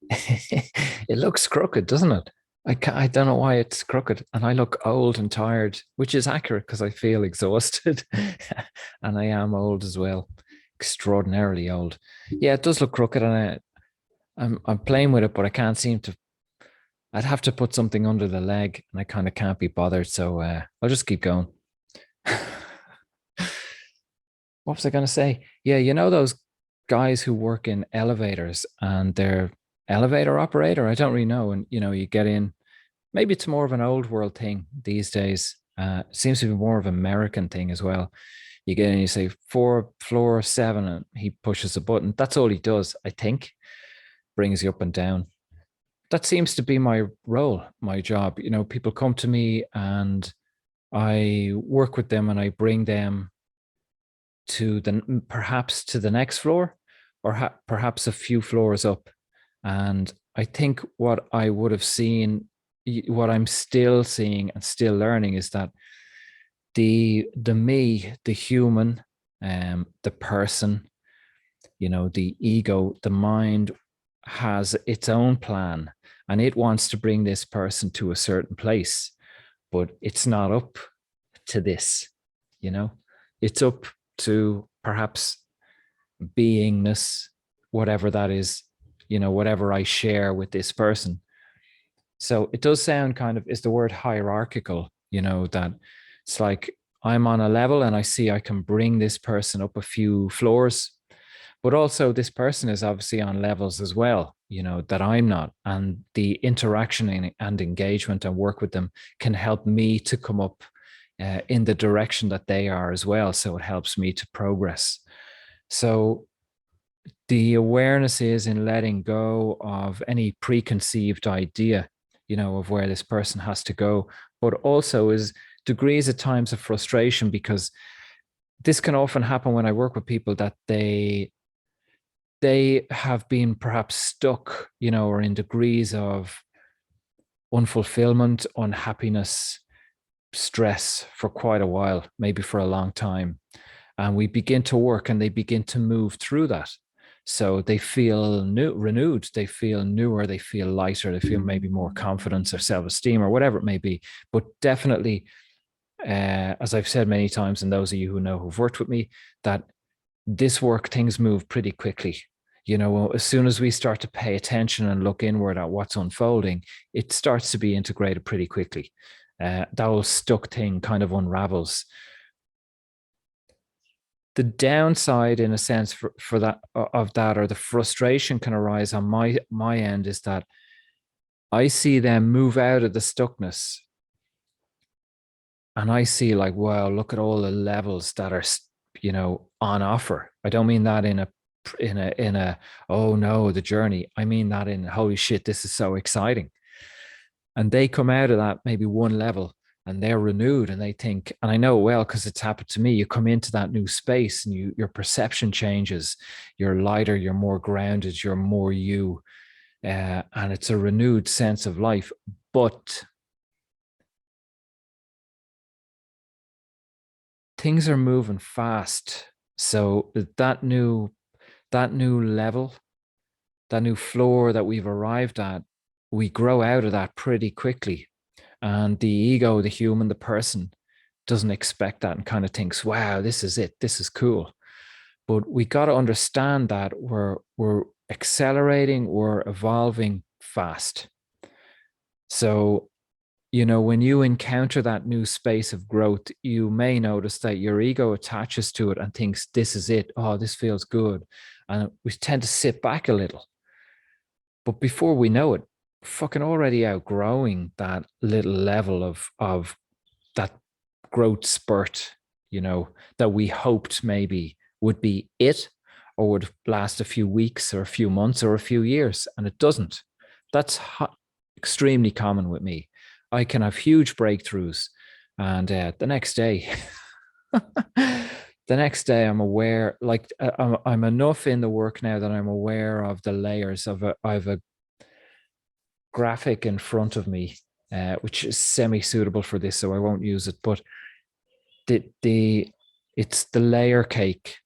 It looks crooked, doesn't it? I don't know why it's crooked. And I look old and tired, which is accurate because I feel exhausted. And I am old as well, extraordinarily old. Yeah, it does look crooked. And I'm playing with it, but I can't seem to. I'd have to put something under the leg and I kind of can't be bothered. So I'll just keep going. What was I going to say? Yeah, you know those guys who work in elevators and they're elevator operator? I don't really know. And you get in. Maybe it's more of an old world thing these days. It seems to be more of an American thing as well. You get in, you say four, floor seven, and he pushes a button. That's all he does, I think. Brings you up and down. That seems to be my role, my job. People come to me and I work with them and I bring them to perhaps to the next floor or perhaps a few floors up. And I think what I would have seen, what I'm still seeing and still learning is that the me, the human, the person, the ego, the mind has its own plan and it wants to bring this person to a certain place, but it's not up to this, you know, it's up to perhaps beingness, whatever that is, whatever I share with this person. So it does sound kind of, is the word hierarchical, that it's like I'm on a level and I see I can bring this person up a few floors, but also this person is obviously on levels as well, that I'm not. And the interaction and engagement and work with them can help me to come up in the direction that they are as well. So it helps me to progress. So the awareness is in letting go of any preconceived idea, of where this person has to go, but also is degrees at times of frustration because this can often happen when I work with people that they have been perhaps stuck, or in degrees of unfulfillment, unhappiness, stress for quite a while, maybe for a long time. And we begin to work and they begin to move through that. So they feel renewed, they feel newer, they feel lighter, they feel maybe more confidence or self-esteem or whatever it may be. But definitely, as I've said many times, and those of you who know who've worked with me, that this work, things move pretty quickly. As soon as we start to pay attention and look inward at what's unfolding, it starts to be integrated pretty quickly. That whole stuck thing kind of unravels. The downside, in a sense, for that of that, or the frustration can arise on my end, is that I see them move out of the stuckness, and I see like, wow, look at all the levels that are, on offer. I don't mean that in a oh no, the journey. I mean that in holy shit, this is so exciting. And they come out of that maybe one level and they're renewed and they think, and I know well because it's happened to me, you come into that new space and your perception changes, you're lighter, you're more grounded, you're more you, and it's a renewed sense of life. But things are moving fast, so that new level, that new floor that we've arrived at, we grow out of that pretty quickly. And the ego, the human, the person doesn't expect that and kind of thinks, wow, this is it. This is cool. But we got to understand that we're accelerating, we're evolving fast. So, when you encounter that new space of growth, you may notice that your ego attaches to it and thinks, this is it. Oh, this feels good. And we tend to sit back a little. But before we know it, fucking already outgrowing that little level of that growth spurt, that we hoped maybe would be it or would last a few weeks or a few months or a few years. And it doesn't. That's extremely common with me. I can have huge breakthroughs. And the next day, I'm aware, like I'm enough in the work now that I'm aware of the layers of I have a graphic in front of me, which is semi-suitable for this, so I won't use it. But the it's the layer cake.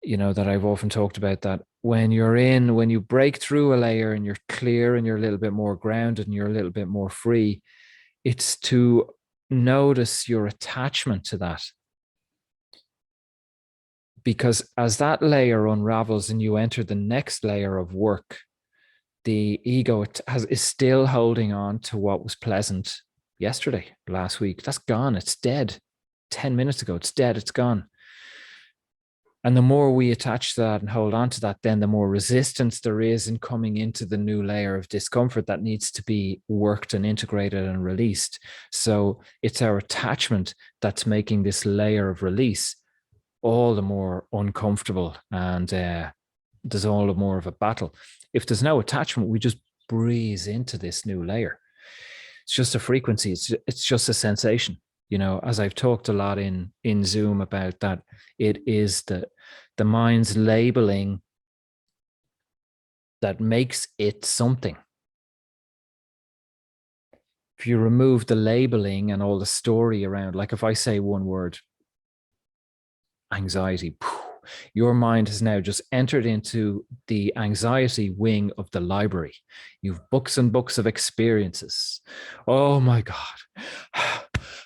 that I've often talked about, that when you break through a layer and you're clear and you're a little bit more grounded and you're a little bit more free, it's to notice your attachment to that. Because as that layer unravels and you enter the next layer of work, the ego is still holding on to what was pleasant yesterday, last week. That's gone. It's dead. 10 minutes ago, it's dead. It's gone. And the more we attach to that and hold on to that, then the more resistance there is in coming into the new layer of discomfort that needs to be worked and integrated and released. So it's our attachment that's making this layer of release all the more uncomfortable, and there's all the more of a battle. If there's no attachment, we just breeze into this new layer. It's just a frequency. It's just a sensation. As I've talked a lot in Zoom about that, it is the mind's labeling that makes it something. If you remove the labeling and all the story around, like if I say one word, anxiety, your mind has now just entered into the anxiety wing of the library. You've books and books of experiences. Oh my God,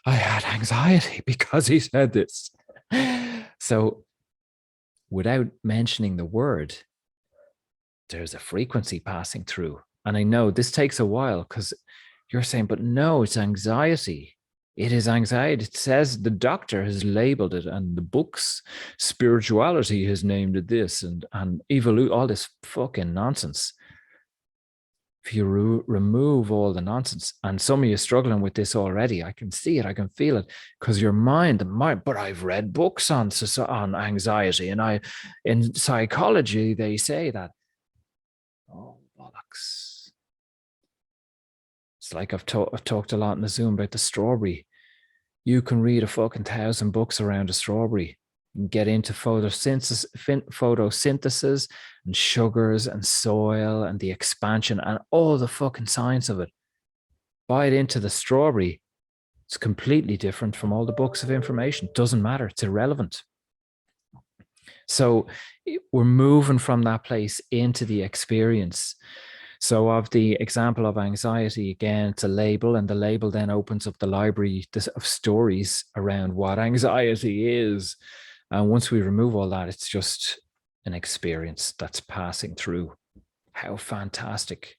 I had anxiety because he said this. So without mentioning the word, there's a frequency passing through. And I know this takes a while because you're saying, but no, it's anxiety. It is anxiety. It says the doctor has labeled it, and the books, spirituality has named it this, and evolve, all this fucking nonsense. If you remove all the nonsense, and some of you are struggling with this already, I can see it, I can feel it, because your mind, but I've read books on anxiety, and in psychology, they say that. Oh, bollocks. It's like I've talked a lot in the Zoom about the strawberry. You can read a fucking 1,000 books around a strawberry and get into photosynthesis and sugars and soil and the expansion and all the fucking science of it. Bite into the strawberry. It's completely different from all the books of information. Doesn't matter. It's irrelevant. So we're moving from that place into the experience. So of the example of anxiety, again, it's a label, and the label then opens up the library of stories around what anxiety is. And once we remove all that, it's just an experience that's passing through. How fantastic.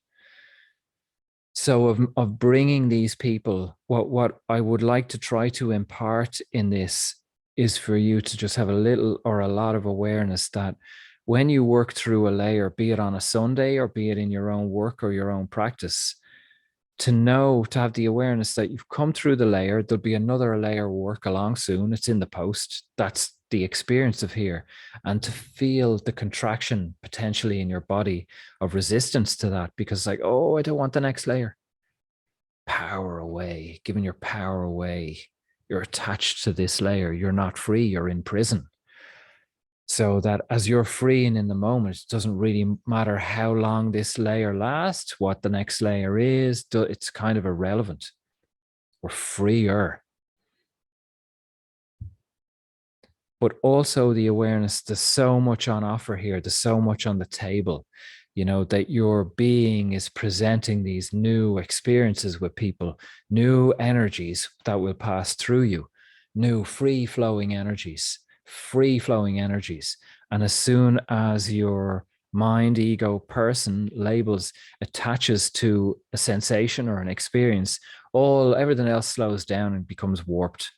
So of bringing these people, what I would like to try to impart in this is for you to just have a little or a lot of awareness that when you work through a layer, be it on a Sunday or be it in your own work or your own practice, to have the awareness that you've come through the layer, there'll be another layer work along soon. It's in the post. That's the experience of here. And to feel the contraction potentially in your body of resistance to that, because like, oh, I don't want the next layer. Power away, giving your power away. You're attached to this layer. You're not free. You're in prison. So that as you're free and in the moment, it doesn't really matter how long this layer lasts, what the next layer is. It's kind of irrelevant. We're freer. But also the awareness, there's so much on offer here. There's so much on the table, that your being is presenting these new experiences with people, new energies that will pass through you, new free-flowing energies. And as soon as your mind, ego, person labels attaches to a sensation or an experience, everything else slows down and becomes warped,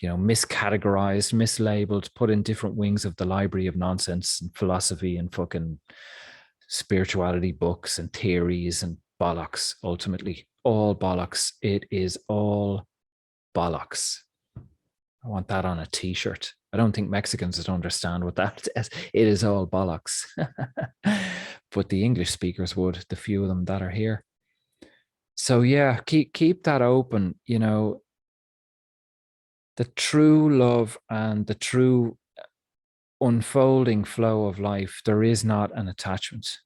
miscategorized, mislabeled, put in different wings of the library of nonsense and philosophy and fucking spirituality books and theories and bollocks. Ultimately, all bollocks. It is all bollocks. I want that on a t-shirt. I don't think Mexicans would understand what that is. It is all bollocks. But the English speakers would, the few of them that are here. So yeah, keep that open, the true love and the true unfolding flow of life. There is not an attachment.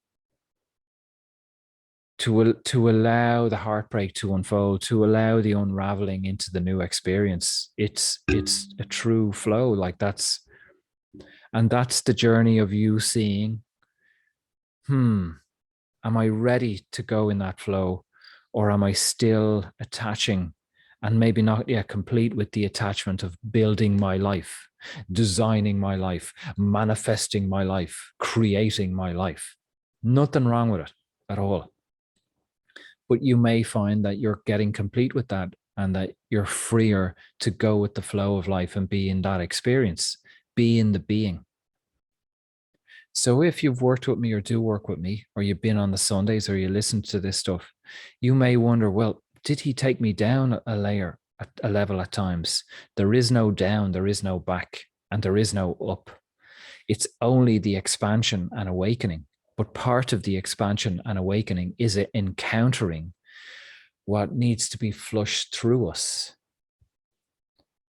To allow the heartbreak to unfold, to allow the unraveling into the new experience. It's a true flow. Like that's, And that's the journey of you seeing, hmm, am I ready to go in that flow? Or am I still attaching and maybe not yet complete with the attachment of building my life, designing my life, manifesting my life, creating my life? Nothing wrong with it at all. But you may find that you're getting complete with that and that you're freer to go with the flow of life and be in that experience, be in the being. So if you've worked with me or do work with me, or you've been on the Sundays or you listen to this stuff, you may wonder, well, did he take me down a layer, a level at times? There is no down, there is no back, and there is no up. It's only the expansion and awakening. But part of the expansion and awakening is encountering what needs to be flushed through us.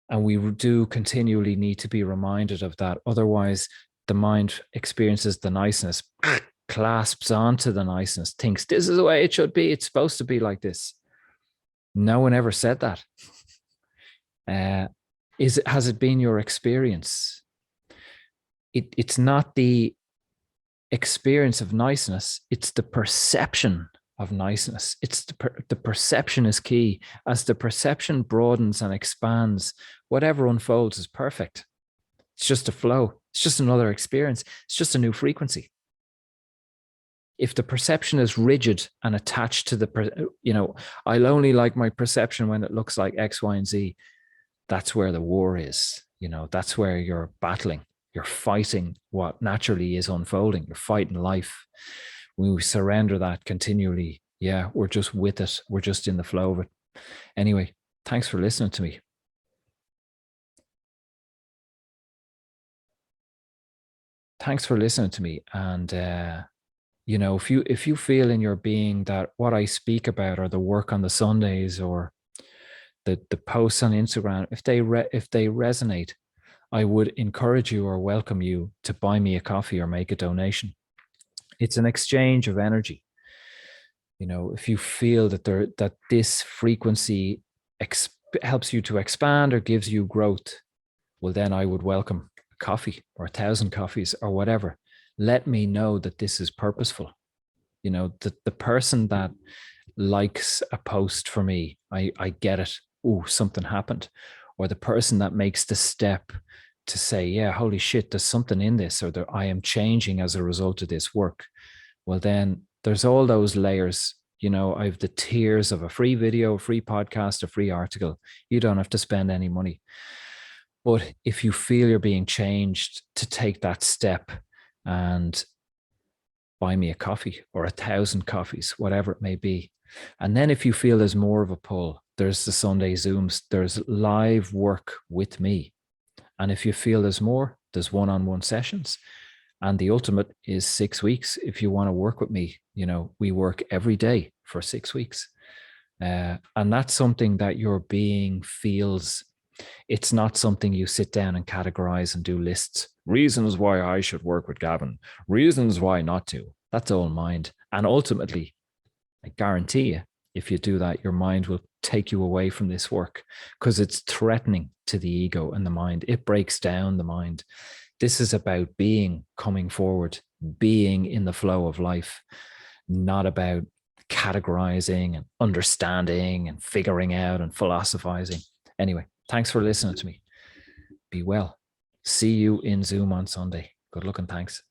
And we do continually need to be reminded of that. Otherwise, the mind experiences the niceness, clasps onto the niceness, thinks this is the way it should be. It's supposed to be like this. No one ever said that. Has it been your experience? It's not the experience of niceness, it's the perception of niceness. It's the perception is key. As the perception broadens and expands, whatever unfolds is perfect. It's just a flow. It's just another experience. It's just a new frequency. If the perception is rigid and attached to I'll only like my perception when it looks like X, Y, and Z. That's where the war is. That's where you're battling. You're fighting what naturally is unfolding. You're fighting life. When we surrender that continually, yeah, we're just with it. We're just in the flow of it. Anyway, thanks for listening to me. Thanks for listening to me. And if you feel in your being that what I speak about, or the work on the Sundays, or the posts on Instagram, if they resonate, I would encourage you or welcome you to buy me a coffee or make a donation. It's an exchange of energy. If you feel that this frequency helps you to expand or gives you growth, well, then I would welcome a coffee or 1,000 coffees or whatever. Let me know that this is purposeful. The person that likes a post for me, I get it. Oh, something happened. Or the person that makes the step to say, yeah, holy shit, there's something in this, or I am changing as a result of this work. Well, then there's all those layers. I have the tiers of a free video, a free podcast, a free article. You don't have to spend any money. But if you feel you're being changed, to take that step and buy me a coffee or 1,000 coffees, whatever it may be. And then if you feel there's more of a pull, there's the Sunday Zooms, there's live work with me. And if you feel there's more, there's one-on-one sessions. And the ultimate is 6 weeks. If you want to work with me, we work every day for 6 weeks. And that's something that your being feels. It's not something you sit down and categorize and do lists. Reasons why I should work with Gavin. Reasons why not to. That's all mind. And ultimately, I guarantee you, if you do that, your mind will take you away from this work, because it's threatening to the ego and the mind. It breaks down the mind. This is about being, coming forward, being in the flow of life, not about categorizing and understanding and figuring out and philosophizing. Anyway, thanks for listening to me. Be well. See you in Zoom on Sunday. Good luck and thanks.